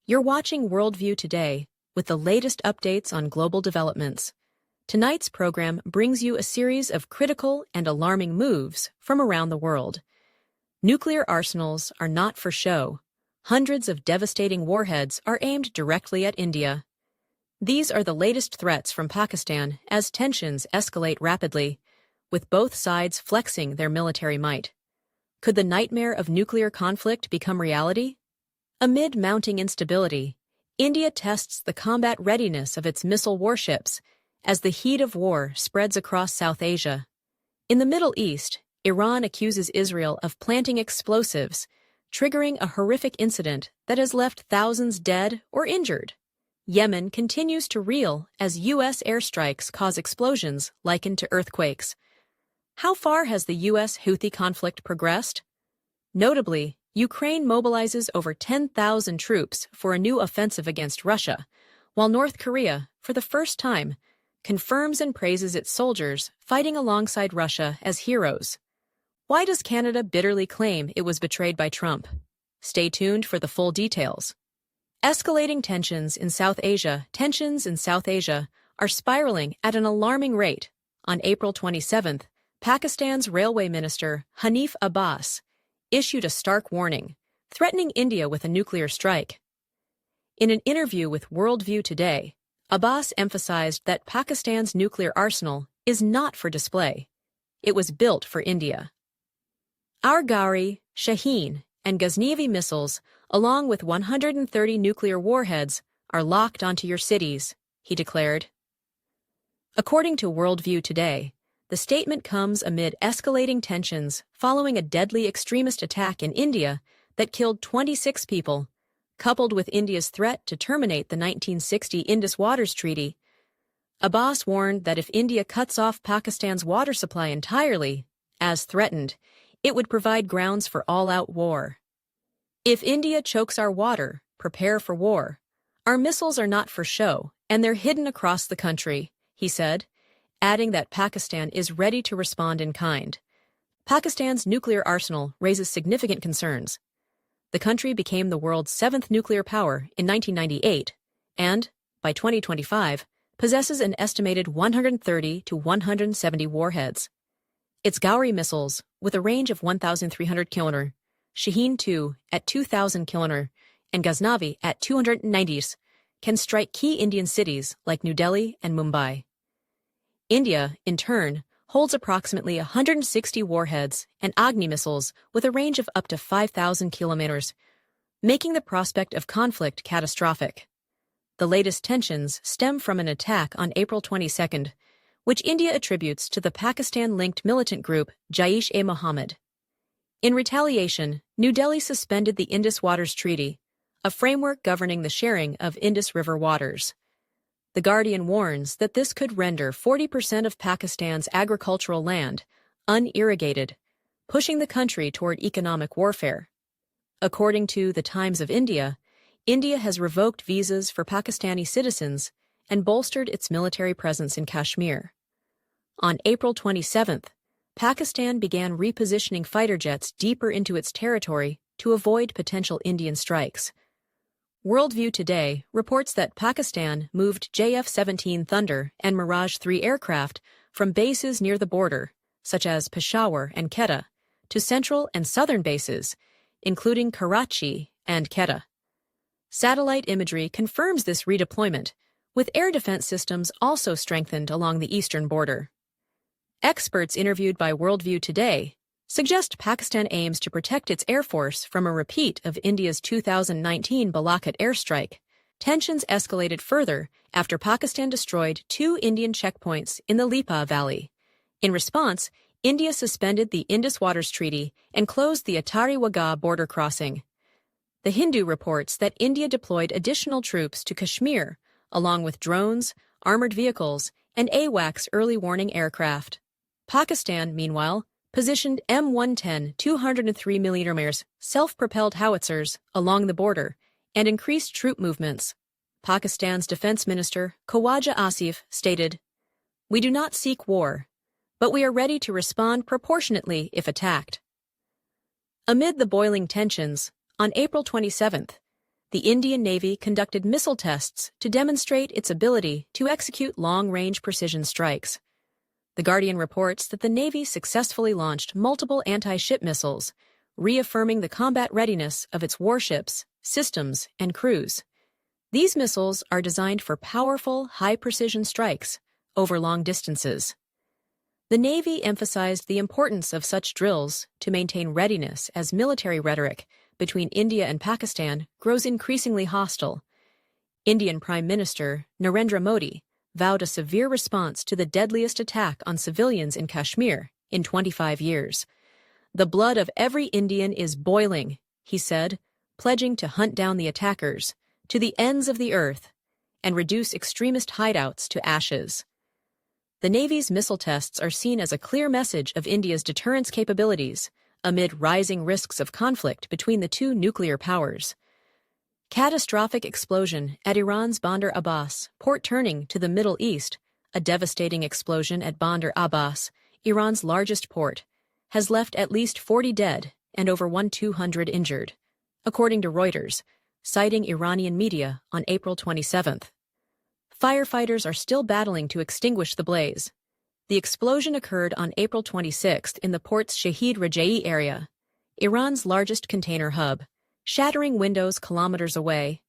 You're watching WorldView Today with the latest updates on global developments. Tonight's program brings you a series of critical and alarming moves from around the world. Nuclear arsenals are not for show. Hundreds of devastating warheads are aimed directly at India. These are the latest threats from Pakistan as tensions escalate rapidly, with both sides flexing their military might. Could the nightmare of nuclear conflict become reality? Amid mounting instability, India tests the combat readiness of its missile warships as the heat of war spreads across South Asia. In the Middle East, Iran accuses Israel of planting explosives, triggering a horrific incident that has left thousands dead or injured. Yemen continues to reel as U.S. airstrikes cause explosions likened to earthquakes. How far has the U.S. Houthi conflict progressed? Notably, Ukraine mobilizes over 10,000 troops for a new offensive against Russia, while North Korea, for the first time, confirms and praises its soldiers fighting alongside Russia as heroes. Why does Canada bitterly claim it was betrayed by Trump? Stay tuned for the full details. Escalating tensions in South Asia are spiraling at an alarming rate. On April 27th, Pakistan's railway minister, Hanif Abbas, issued a stark warning, threatening India with a nuclear strike. In an interview with WorldView Today, Abbas emphasized that Pakistan's nuclear arsenal is not for display. It was built for India. Our Gauri, Shaheen, and Ghaznavi missiles, along with 130 nuclear warheads, are locked onto your cities, he declared. According to WorldView Today, the statement comes amid escalating tensions following a deadly extremist attack in India that killed 26 people, coupled with India's threat to terminate the 1960 Indus Waters Treaty. Abbas warned that if India cuts off Pakistan's water supply entirely, as threatened, it would provide grounds for all-out war. If India chokes our water, prepare for war. Our missiles are not for show, and they're hidden across the country, he said, adding that Pakistan is ready to respond in kind. Pakistan's nuclear arsenal raises significant concerns. The country became the world's seventh nuclear power in 1998 and, by 2025, possesses an estimated 130 to 170 warheads. Its Gauri missiles, with a range of 1,300 km, Shaheen-2 at 2,000 km, and Ghaznavi at 290 km, can strike key Indian cities like New Delhi and Mumbai. India, in turn, holds approximately 160 warheads and Agni missiles with a range of up to 5,000 kilometers, making the prospect of conflict catastrophic. The latest tensions stem from an attack on April 22nd, which India attributes to the Pakistan-linked militant group Jaish-e-Mohammed. In retaliation, New Delhi suspended the Indus Waters Treaty, a framework governing the sharing of Indus River waters. The Guardian warns that this could render 40% of Pakistan's agricultural land unirrigated, pushing the country toward economic warfare. According to the Times of India, India has revoked visas for Pakistani citizens and bolstered its military presence in Kashmir. On April 27th, Pakistan began repositioning fighter jets deeper into its territory to avoid potential Indian strikes. WorldView Today reports that Pakistan moved JF-17 Thunder and Mirage-3 aircraft from bases near the border, such as Peshawar and Quetta, to central and southern bases, including Karachi and Quetta. Satellite imagery confirms this redeployment, with air defense systems also strengthened along the eastern border. Experts interviewed by WorldView Today suggest Pakistan aims to protect its air force from a repeat of India's 2019 Balakot airstrike. Tensions escalated further after Pakistan destroyed 2 Indian checkpoints in the Lipa Valley. In response, India suspended the Indus Waters Treaty and closed the Attari Wagah border crossing. The Hindu reports that India deployed additional troops to Kashmir, along with drones, armored vehicles, and AWACS early warning aircraft. Pakistan, meanwhile, positioned M110 203mm self-propelled howitzers along the border and increased troop movements. Pakistan's defense minister, Khawaja Asif, stated, "We do not seek war, but we are ready to respond proportionately if attacked." Amid the boiling tensions, on April 27th, the Indian Navy conducted missile tests to demonstrate its ability to execute long-range precision strikes. The Guardian reports that the Navy successfully launched multiple anti-ship missiles, reaffirming the combat readiness of its warships, systems, and crews. These missiles are designed for powerful, high-precision strikes over long distances. The Navy emphasized the importance of such drills to maintain readiness as military rhetoric between India and Pakistan grows increasingly hostile. Indian Prime Minister Narendra Modi vowed a severe response to the deadliest attack on civilians in Kashmir in 25 years. "The blood of every Indian is boiling," he said, pledging to hunt down the attackers to the ends of the earth and reduce extremist hideouts to ashes. The Navy's missile tests are seen as a clear message of India's deterrence capabilities amid rising risks of conflict between the two nuclear powers. Catastrophic explosion at Iran's Bandar Abbas, port turning to the Middle East. A devastating explosion at Bandar Abbas, Iran's largest port, has left at least 40 dead and over 1,200 injured, according to Reuters, citing Iranian media on April 27th. Firefighters are still battling to extinguish the blaze. The explosion occurred on April 26th in the port's Shahid Raja'i area, Iran's largest container hub, shattering windows kilometers away.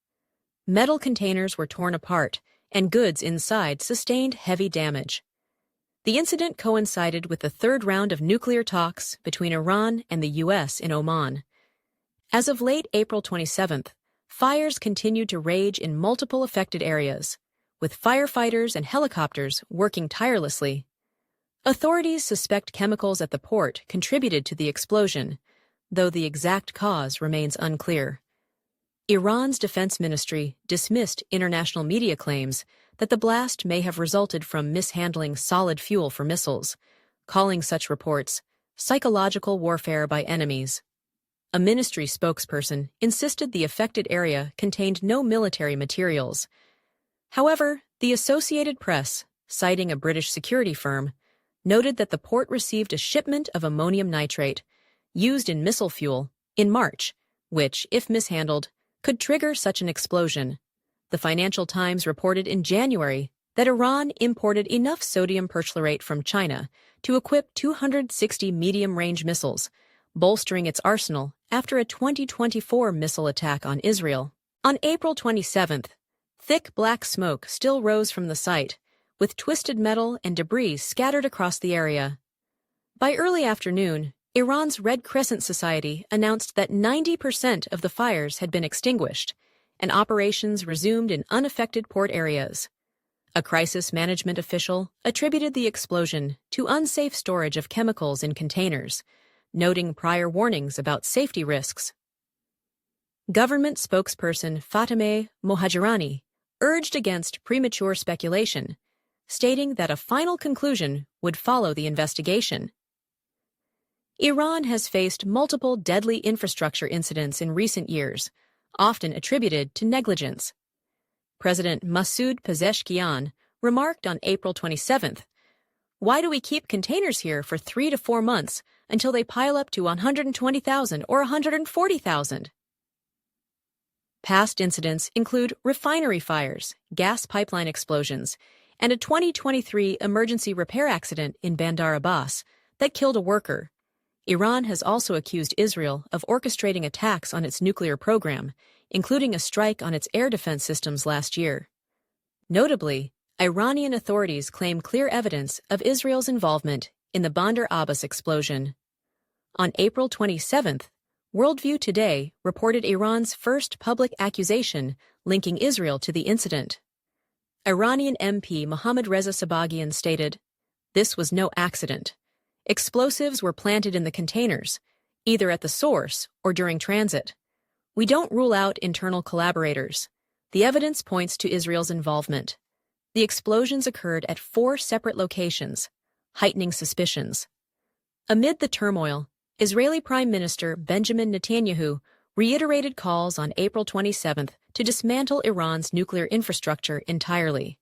Metal containers were torn apart, and goods inside sustained heavy damage. The incident coincided with the third round of nuclear talks between Iran and the U.S. in Oman. As of late April 27th, fires continued to rage in multiple affected areas, with firefighters and helicopters working tirelessly. Authorities suspect chemicals at the port contributed to the explosion, though the exact cause remains unclear. Iran's defense ministry dismissed international media claims that the blast may have resulted from mishandling solid fuel for missiles, calling such reports psychological warfare by enemies. A ministry spokesperson insisted the affected area contained no military materials. However, the Associated Press, citing a British security firm, noted that the port received a shipment of ammonium nitrate, used in missile fuel, in March, which, if mishandled, could trigger such an explosion. The Financial Times reported in January that Iran imported enough sodium perchlorate from China to equip 260 medium-range missiles, bolstering its arsenal after a 2024 missile attack on Israel. On April 27th, thick black smoke still rose from the site, with twisted metal and debris scattered across the area. By early afternoon, Iran's Red Crescent Society announced that 90% of the fires had been extinguished, and operations resumed in unaffected port areas. A crisis management official attributed the explosion to unsafe storage of chemicals in containers, noting prior warnings about safety risks. Government spokesperson Fatemeh Mohajirani urged against premature speculation, stating that a final conclusion would follow the investigation. Iran has faced multiple deadly infrastructure incidents in recent years, often attributed to negligence. President Masoud Pezeshkian remarked on April 27th, "Why do we keep containers here for 3 to 4 months until they pile up to 120,000 or 140,000? Past incidents include refinery fires, gas pipeline explosions, and a 2023 emergency repair accident in Bandar Abbas that killed a worker. Iran has also accused Israel of orchestrating attacks on its nuclear program, including a strike on its air defense systems last year. Notably, Iranian authorities claim clear evidence of Israel's involvement in the Bandar Abbas explosion. On April 27th, WorldView Today reported Iran's first public accusation linking Israel to the incident. Iranian MP Mohammad Reza Sabagian stated, "This was no accident. Explosives were planted in the containers, either at the source or during transit. We don't rule out internal collaborators. The evidence points to Israel's involvement. The explosions occurred at 4 separate locations, heightening suspicions." Amid the turmoil, Israeli Prime Minister Benjamin Netanyahu reiterated calls on April 27th to dismantle Iran's nuclear infrastructure entirely.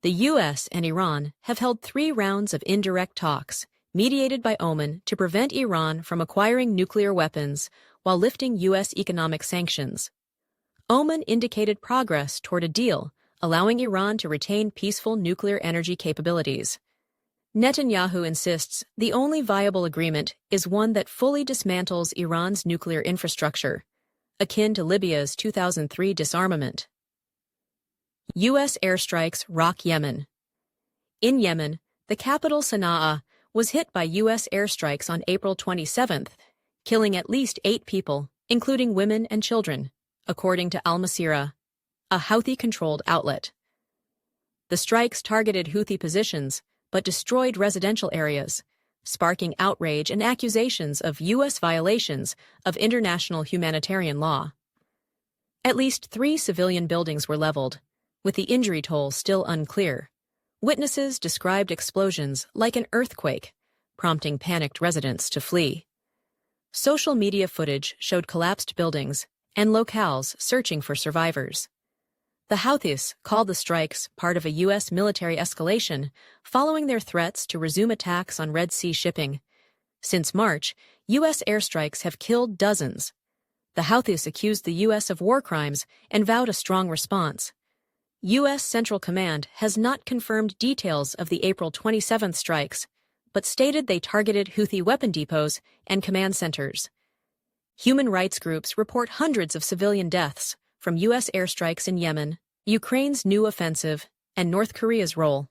The U.S. and Iran have held 3 rounds of indirect talks, mediated by Oman, to prevent Iran from acquiring nuclear weapons while lifting U.S. economic sanctions. Oman indicated progress toward a deal, allowing Iran to retain peaceful nuclear energy capabilities. Netanyahu insists the only viable agreement is one that fully dismantles Iran's nuclear infrastructure, akin to Libya's 2003 disarmament. U.S. airstrikes rock Yemen. In Yemen, the capital Sana'a was hit by U.S. airstrikes on April 27, killing at least 8 people, including women and children, according to Al Masirah, a Houthi-controlled outlet. The strikes targeted Houthi positions but destroyed residential areas, sparking outrage and accusations of U.S. violations of international humanitarian law. At least 3 civilian buildings were leveled, with the injury toll still unclear. Witnesses described explosions like an earthquake, prompting panicked residents to flee. Social media footage showed collapsed buildings and locales searching for survivors. The Houthis called the strikes part of a U.S. military escalation following their threats to resume attacks on Red Sea shipping. Since March, U.S. airstrikes have killed dozens. The Houthis accused the U.S. of war crimes and vowed a strong response. U.S. Central Command has not confirmed details of the April 27 strikes, but stated they targeted Houthi weapon depots and command centers. Human rights groups report hundreds of civilian deaths from U.S. airstrikes in Yemen, Ukraine's new offensive, and North Korea's role.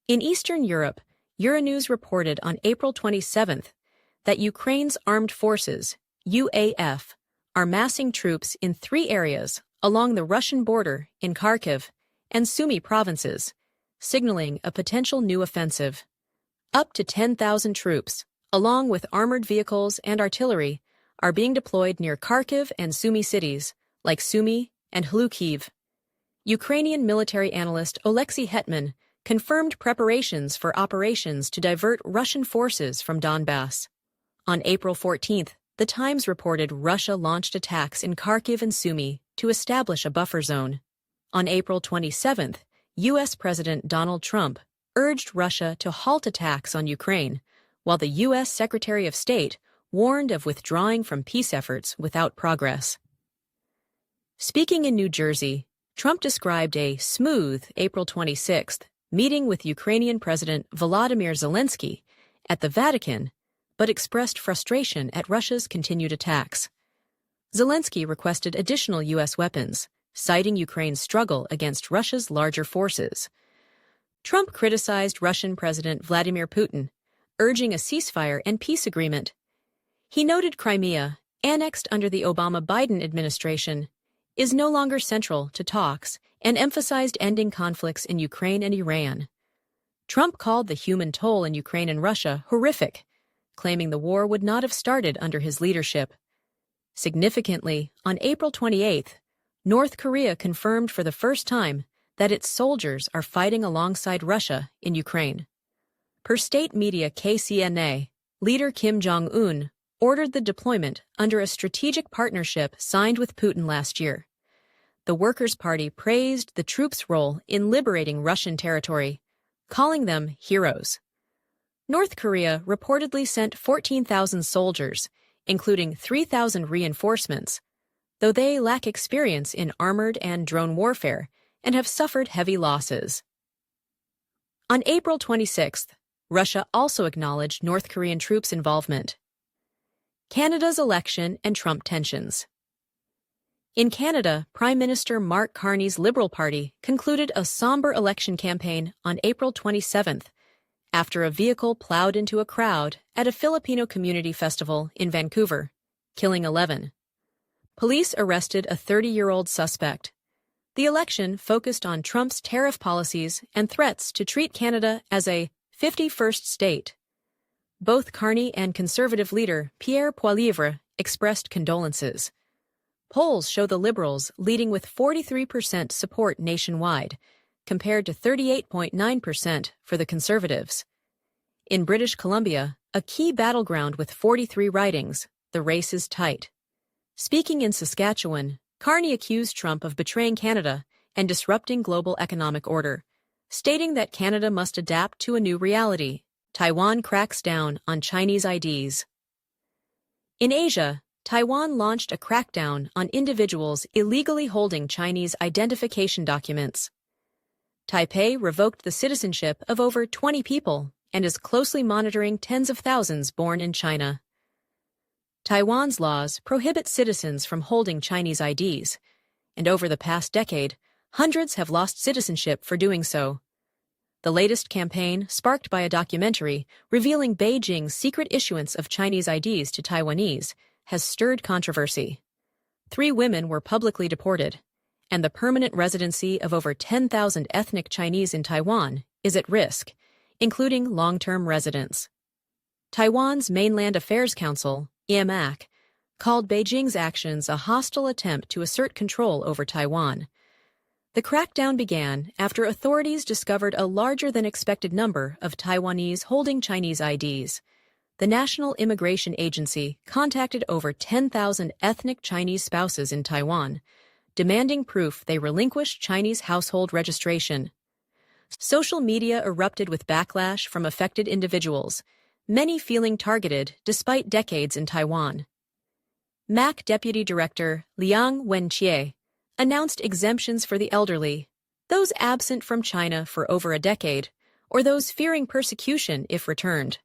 In Eastern Europe, Euronews reported on April 27 that Ukraine's armed forces, UAF, are massing troops in 3 areas along the Russian border in Kharkiv and Sumy provinces, signaling a potential new offensive. Up to 10,000 troops, along with armored vehicles and artillery, are being deployed near Kharkiv and Sumy cities, like Sumy and Kharkiv. Ukrainian military analyst Oleksiy Hetman confirmed preparations for operations to divert Russian forces from Donbass. On April 14, The Times reported Russia launched attacks in Kharkiv and Sumy to establish a buffer zone. On April 27, U.S. President Donald Trump urged Russia to halt attacks on Ukraine, while the U.S. Secretary of State warned of withdrawing from peace efforts without progress. Speaking in New Jersey, Trump described a smooth April 26 meeting with Ukrainian President Volodymyr Zelensky at the Vatican, but expressed frustration at Russia's continued attacks. Zelensky requested additional U.S. weapons, citing Ukraine's struggle against Russia's larger forces. Trump criticized Russian President Vladimir Putin, urging a ceasefire and peace agreement. He noted Crimea, annexed under the Obama-Biden administration, is no longer central to talks and emphasized ending conflicts in Ukraine and Iran. Trump called the human toll in Ukraine and Russia horrific, claiming the war would not have started under his leadership. Significantly, on April 28, North Korea confirmed for the first time that its soldiers are fighting alongside Russia in Ukraine. Per state media KCNA, leader Kim Jong-un ordered the deployment under a strategic partnership signed with Putin last year. The Workers' Party praised the troops' role in liberating Russian territory, calling them heroes. North Korea reportedly sent 14,000 soldiers, including 3,000 reinforcements, though they lack experience in armored and drone warfare and have suffered heavy losses. On April 26, Russia also acknowledged North Korean troops' involvement. Canada's election and Trump tensions. In Canada, Prime Minister Mark Carney's Liberal Party concluded a somber election campaign on April 27, after a vehicle plowed into a crowd at a Filipino community festival in Vancouver, killing 11. Police arrested a 30-year-old suspect. The election focused on Trump's tariff policies and threats to treat Canada as a 51st state. Both Carney and Conservative leader Pierre Poilievre expressed condolences. Polls show the Liberals leading with 43% support nationwide, compared to 38.9% for the Conservatives. In British Columbia, a key battleground with 43 ridings, the race is tight. Speaking in Saskatchewan, Carney accused Trump of betraying Canada and disrupting global economic order, stating that Canada must adapt to a new reality. Taiwan cracks down on Chinese IDs. In Asia, Taiwan launched a crackdown on individuals illegally holding Chinese identification documents. Taipei revoked the citizenship of over 20 people and is closely monitoring tens of thousands born in China. Taiwan's laws prohibit citizens from holding Chinese IDs, and over the past decade, hundreds have lost citizenship for doing so. The latest campaign, sparked by a documentary revealing Beijing's secret issuance of Chinese IDs to Taiwanese, has stirred controversy. 3 women were publicly deported, and the permanent residency of over 10,000 ethnic Chinese in Taiwan is at risk, including long-term residents. Taiwan's Mainland Affairs Council, IMAC, called Beijing's actions a hostile attempt to assert control over Taiwan. The crackdown began after authorities discovered a larger-than-expected number of Taiwanese holding Chinese IDs. The National Immigration Agency contacted over 10,000 ethnic Chinese spouses in Taiwan, demanding proof they relinquished Chinese household registration. Social media erupted with backlash from affected individuals, many feeling targeted despite decades in Taiwan. MAC Deputy Director Liang Wenjie announced exemptions for the elderly, those absent from China for over a decade, or those fearing persecution if returned.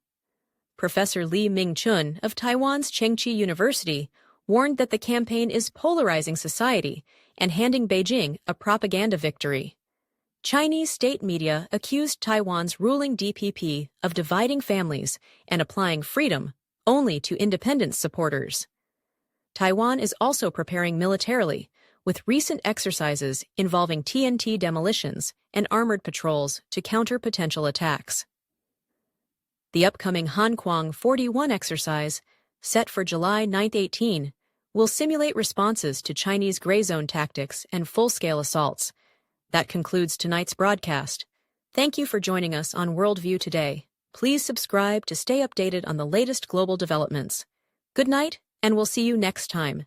Professor Li Mingchun of Taiwan's Chengchi University warned that the campaign is polarizing society and handing Beijing a propaganda victory. Chinese state media accused Taiwan's ruling DPP of dividing families and applying freedom only to independence supporters. Taiwan is also preparing militarily, with recent exercises involving TNT demolitions and armored patrols to counter potential attacks. The upcoming Hanquang 41 exercise, set for July 9-18, will simulate responses to Chinese gray zone tactics and full-scale assaults. That concludes tonight's broadcast. Thank you for joining us on WorldView Today. Please subscribe to stay updated on the latest global developments. Good night, and we'll see you next time.